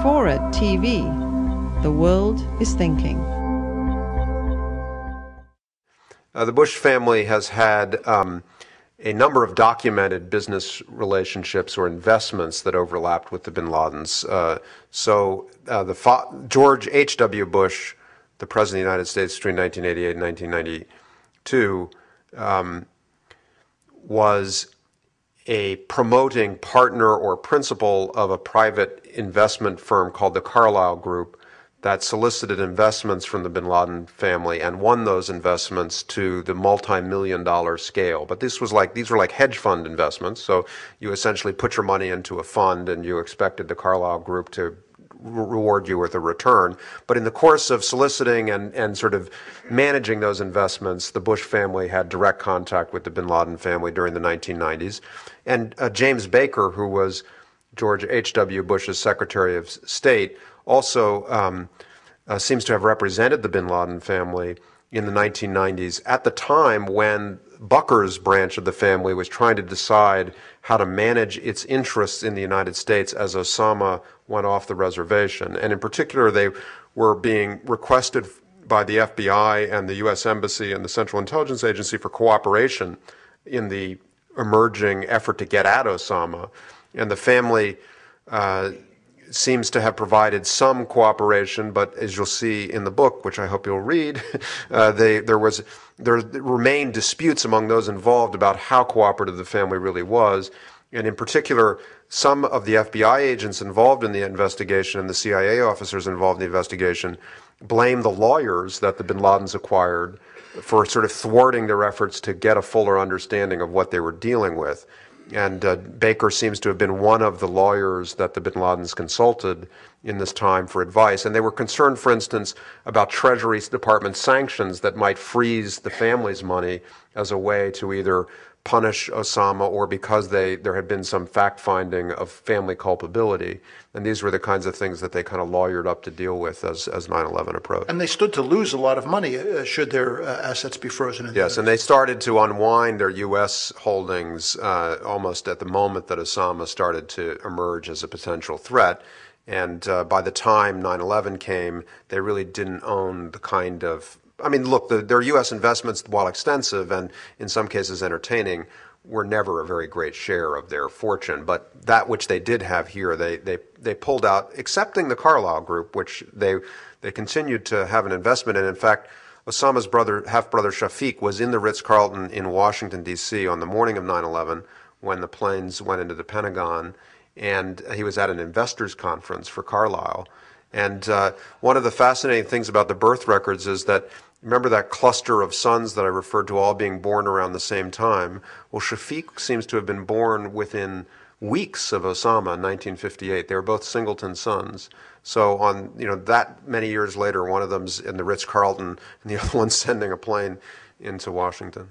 4 at TV. The world is thinking. The Bush family has had a number of documented business relationships or investments that overlapped with the bin Ladens. George H.W. Bush, the President of the United States between 1988 and 1992, was a promoting partner or principal of a private investment firm called the Carlyle Group that solicited investments from the bin Laden family and won those investments to the multi-million-dollar scale. But these were like hedge fund investments, so you essentially put your money into a fund and you expected the Carlyle Group to reward you with a return. But in the course of soliciting and sort of managing those investments, the Bush family had direct contact with the bin Laden family during the 1990s. And James Baker, who was George H.W. Bush's Secretary of State, also seems to have represented the bin Laden family in the 1990s at the time when Bucker's branch of the family was trying to decide how to manage its interests in the United States as Osama went off the reservation. And in particular, they were being requested by the FBI and the U.S. Embassy and the Central Intelligence Agency for cooperation in the emerging effort to get at Osama. And the family seems to have provided some cooperation, but as you'll see in the book, which I hope you'll read, there remained disputes among those involved about how cooperative the family really was. And in particular, some of the FBI agents involved in the investigation and the CIA officers involved in the investigation blamed the lawyers that the bin Ladens acquired for sort of thwarting their efforts to get a fuller understanding of what they were dealing with. And Baker seems to have been one of the lawyers that the bin Ladens consulted in this time for advice. And they were concerned, for instance, about Treasury Department sanctions that might freeze the family's money as a way to either punish Osama or because there had been some fact-finding of family culpability. And these were the kinds of things that they kind of lawyered up to deal with as 9/11 approached. And they stood to lose a lot of money should their assets be frozen. Yes, and they started to unwind their U.S. holdings almost at the moment that Osama started to emerge as a potential threat. And by the time 9/11 came, they really didn't own the kind of look, their U.S. investments, while extensive and in some cases entertaining, were never a very great share of their fortune. But that which they did have here, they pulled out, excepting the Carlyle Group, which they continued to have an investment in. In fact, Osama's half-brother Shafiq was in the Ritz-Carlton in Washington, D.C. on the morning of 9/11 when the planes went into the Pentagon, and he was at an investors conference for Carlyle. And one of the fascinating things about the birth records is that, remember that cluster of sons that I referred to all being born around the same time? Well, Shafiq seems to have been born within weeks of Osama in 1958. They were both singleton sons. So on that many years later, one of them's in the Ritz-Carlton and the other one's sending a plane into Washington.